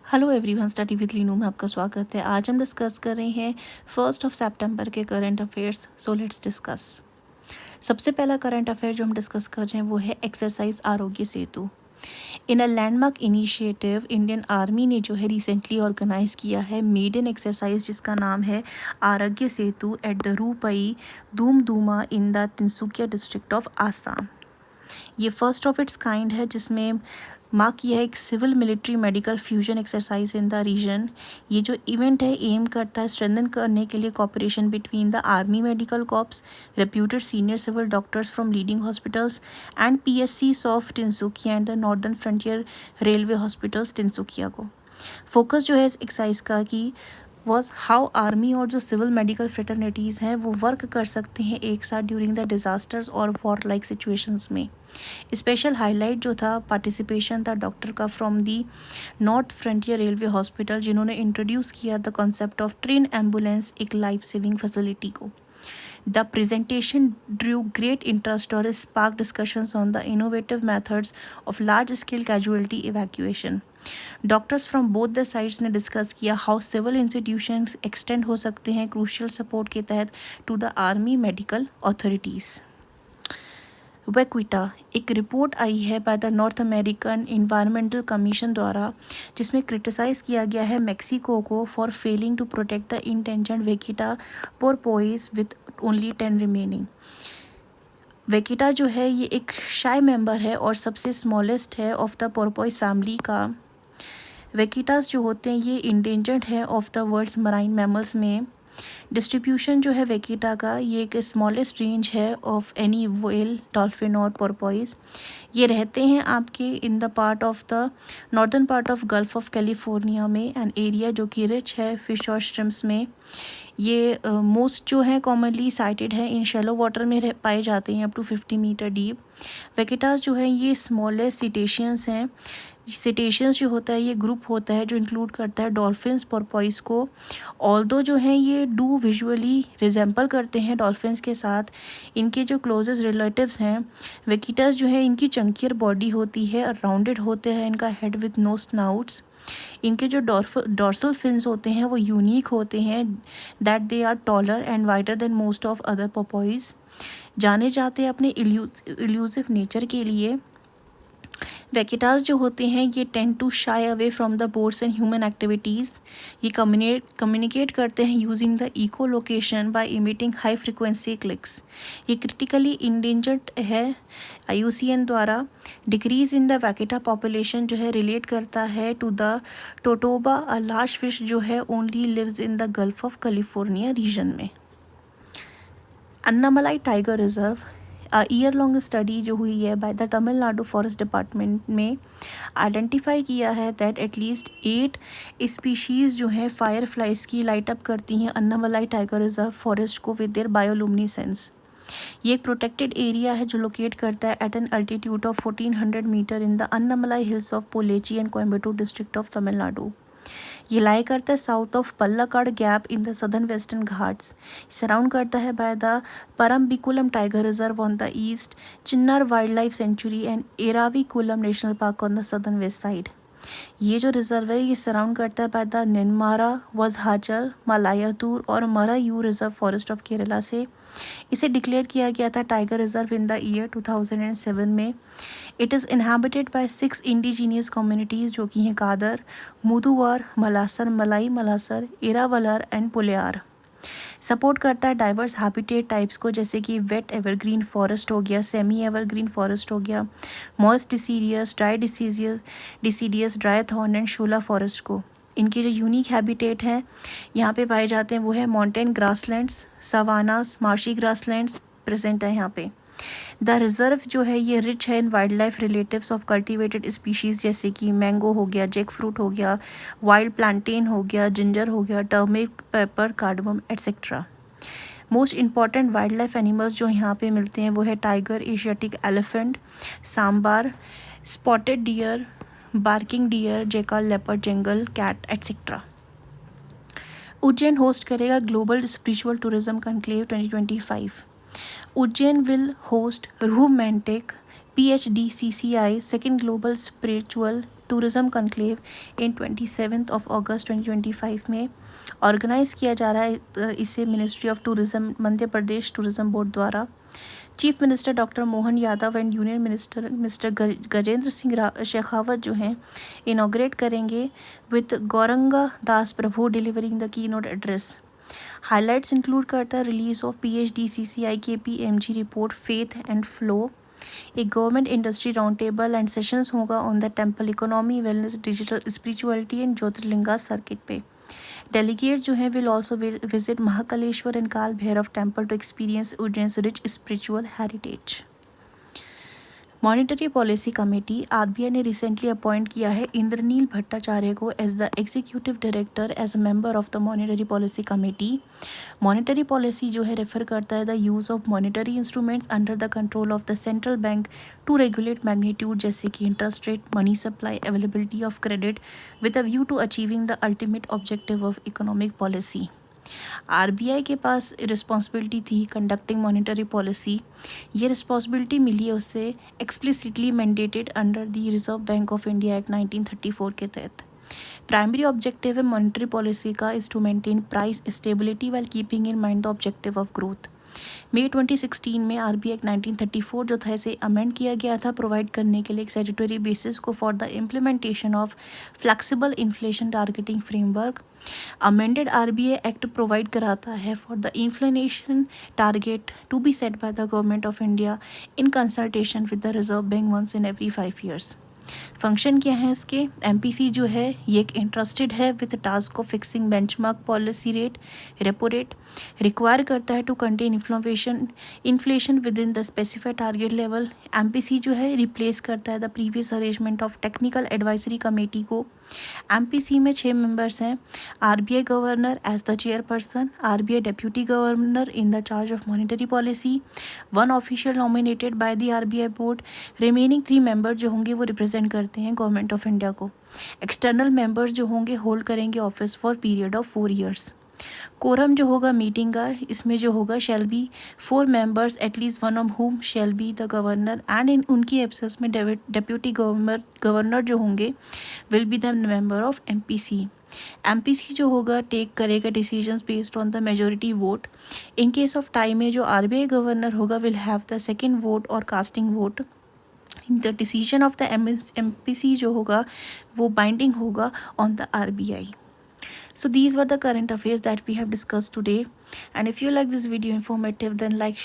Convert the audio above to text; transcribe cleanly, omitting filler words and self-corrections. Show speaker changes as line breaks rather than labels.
Hello everyone, study with Leenu में आपका स्वागत है। आज हम डिस्कस कर रहे हैं 1 सितंबर के current affairs. So let's discuss. सबसे पहला करंट अफेयर जो हम डिस्कस कर रहे हैं वो है exercise Aarogya Setu. In a landmark initiative Indian army ने जो है रिसेंटली ऑर्गेनाइज किया है मेडन एक्सरसाइज जिसका नाम है Aarogya Setu at the Rupai Doomdooma in the Tinsukia district of Assam. ये फर्स्ट ऑफ इट्स काइंड है जिसमें मार्क किया है एक civil military medical fusion exercise in the region. ये जो इवेंट है एम करता है स्ट्रेंथन करने के लिए cooperation between the army medical corps, reputed senior civil doctors from leading hospitals and PSCs of Tinsukia and the northern frontier railway hospitals Tinsukia को। Focus जो है इस एक्सरसाइज का कि वॉज हाउ आर्मी और जो सिविल मेडिकल फ्रेटर्निटीज़ हैं वो वर्क कर सकते हैं एक साथ ड्यूरिंग द डिज़ास्टर्स और वॉर लाइक सिचुएशंस में। स्पेशल हाईलाइट जो था पार्टिसिपेशन था डॉक्टर का from the north frontier railway hospital जिन्होंने इंट्रोड्यूस किया the concept of train ambulance एक लाइफ सेविंग फैसिलिटी को। The presentation drew great interest or sparked discussions on the innovative methods of large-scale casualty evacuation. Doctors from both the sides ने discuss किया how civil institutions extend हो सकते हैं crucial support के तहत to the army medical authorities. Vaquita एक report आई है by the North American environmental commission द्वारा जिसमें क्रिटिसाइज़ किया गया है मेक्सिको को for failing to protect the endangered vaquita porpoise with only 10 remaining. Vaquita जो है ये एक शाई मेंबर है और सबसे स्मॉलेस्ट है ऑफ द पोरपोइस फैमिली का। वेकिटास जो होते हैं ये इंडेंजर्ड है of the world's marine mammals में। डिस्ट्रीब्यूशन जो है वेकिटा का ये एक स्मॉलेस्ट रेंज है ऑफ एनी व्हेल, डॉल्फिन और पोरपोइस। ये रहते हैं आपके in the part of the northern part of gulf of California में एन एरिया जो कि रिच है फिश और श्रिम्प्स में। ये मोस्ट जो है कॉमनली साइटेड है इन शैलो वाटर में पाए जाते हैं अप टू 50 मीटर डीप। वेकिटास जो है ये स्मॉलेस्ट सिटेशियंस हैं। सिटेशियंस जो होता है ये ग्रुप होता है जो इंक्लूड करता है डॉल्फिन्स पोरपोइस को। ऑल्दो जो हैं ये डू विजुअली रिजेंबल करते हैं डॉल्फिन्स के साथ। इनके जो क्लोजेस्ट रिलेटिव्स हैं वेकिटास जो है इनकी चंकियर बॉडी होती है और राउंडेड होते हैं इनका हेड विथ नो स्नाउट्स। इनके जो डॉर्सल फिन्स होते हैं वो यूनिक होते हैं that they are taller and wider than most of other porpoise. जाने जाते हैं अपने इल्यूसिव नेचर के लिए। वेकिटास जो होते हैं ये tend to shy away from the boats and human activities. ये कम्युनिकेट करते हैं using the echolocation by emitting high frequency clicks. ये क्रिटिकली इंडेंजर्ड है IUCN द्वारा। Decrease in the vaquita population जो है रिलेट करता है to the totoaba, a large fish जो है only lives in the Gulf of California region में। Anamalai tiger reserve year long study जो हुई है by the Tamil Nadu forest department में आइडेंटिफाई किया है दैट एटलीस्ट 8 स्पीशीज़ जो हैं फायर फ्लाइज की लाइट अप करती हैं अन्नामलाई टाइगर रिजर्व फॉरेस्ट को विद देयर बायोलुमिनेसेंस। ये एक प्रोटेक्टेड एरिया है जो लोकेट करता है at an altitude of 1400 metre in the Anamalai hills of Pollachi and Coimbatore district of Tamil Nadu. ये लाई करता है south of Palakkad gap in the southern western Ghats. Surround करता है by the Parambikulam tiger reserve on the east, Chinnar wild life sanctuary and Eravikulam national park on the southern west side. ये जो reserve है ये surround करता है बाय द नेन्मारा, वजहाचल, मलायातूर और Marayur reserve forest of Kerala से। इसे डिक्लेयर किया गया था tiger reserve in the year 2007 में। It is inhabited by 6 indigenous communities जो कि हैं कादर, मुदुवार, मलासर, मलाई मलासर, इरावलर एंड पुलियार। सपोर्ट करता है डाइवर्स हैबिटेट टाइप्स को जैसे कि वेट एवरग्रीन फॉरेस्ट हो गया, सेमी एवरग्रीन फॉरेस्ट हो गया, moist deciduous, dry deciduous, dry thorn and Shola forest को। इनके जो यूनिक हैबिटेट हैं यहाँ पे पाए जाते हैं वो है mountain grasslands, savannas, marshy grasslands present है यहाँ पे। द रिजर्व जो है ये रिच है इन wild life relatives of cultivated species जैसे कि मैंगो हो गया, जैक फ्रूट हो गया, वाइल्ड प्लांटेन हो गया, जिंजर हो गया, turmeric, pepper, cardamom etcetera. Most important wildlife animals जो यहाँ पे मिलते हैं वो है tiger, Asiatic elephant, sambar, spotted deer, barking deer, jackal, leopard, jungle cat etcetera. Ujjain host करेगा global spiritual tourism conclave 2025। Ujjain will host Romantic PHDCCI second global spiritual tourism conclave in 27 अगस्त 2025 में ऑर्गेनाइज़ किया जा रहा है। इसे ministry of tourism Madhya Pradesh tourism board द्वारा chief minister doctor Mohan Yadav and union minister mister Gajendra Singh Shekhawat जो हैं इनॉग्रेट करेंगे with Gauranga Das Prabhu delivering the keynote address. Highlights include करता है release of PHDCCI KPMG report faith and flow, एक government industry round table and sessions होगा on the temple economy wellness digital spirituality and Jyotirlinga circuit पे। Delegate जो है will also visit Mahakaleshwar and Kaal Bhairav temple to experience Ujjain rich spiritual heritage. Monetary policy committee RBI ने recently appoint किया है इंद्रनील भट्टाचार्य को as the executive director as a member of the monetary policy committee. Monetary policy जो है refer करता है the use of monetary instruments under the control of the central bank to regulate magnitude जैसे कि interest rate, money supply, availability of credit with a view to achieving the ultimate objective of economic policy. RBI के पास responsibility थी conducting monetary policy. ये responsibility मिली है उससे explicitly mandated under the reserve Bank of India act 1934 के तहत। Primary objective है मॉनेटरी पॉलिसी का is to maintain price stability while keeping in mind the objective of growth. मई 2016 में RBI एक्ट 1934 जो था इसे अमेंड किया गया था प्रोवाइड करने के लिए एक स्टैट्यूटरी बेसिस को for the implementation of flexible inflation targeting framework. Amended RBI act provide कराता है for the inflation target to be set by the government of India in consultation with the reserve bank once in every 5 years। Function क्या है इसके? MPC जो है ये एक interested है with task of fixing benchmark policy rate repo rate, require करता है to contain inflation within the specified target level. MPC जो है रिप्लेस करता है the previous arrangement of technical advisory committee को। MPC में 6 मेंबर्स हैं, RBI governor as the chairperson, RBI deputy governor in the charge of monetary policy, 1 official nominated by the RBI board, remaining 3 member जो होंगे वो represent करते हैं government of India को। External members जो होंगे होल्ड करेंगे office for period of 4 years। Quorum जो होगा मीटिंग का इसमें जो होगा shall be 4 members at least one of whom shall be the governor and in उनकी एब्सेंस में डेप्यूटी गवर्नर जो होंगे will be the member of MPC। MPC जो होगा टेक करेगा decisions based on the majority vote. In case of time में जो RBI governor होगा will have the second vote और casting vote. The decision of the MPC जो होगा वो बाइंडिंग होगा on the RBI। So these were the current affairs that we have discussed today, and if you like this video informative then like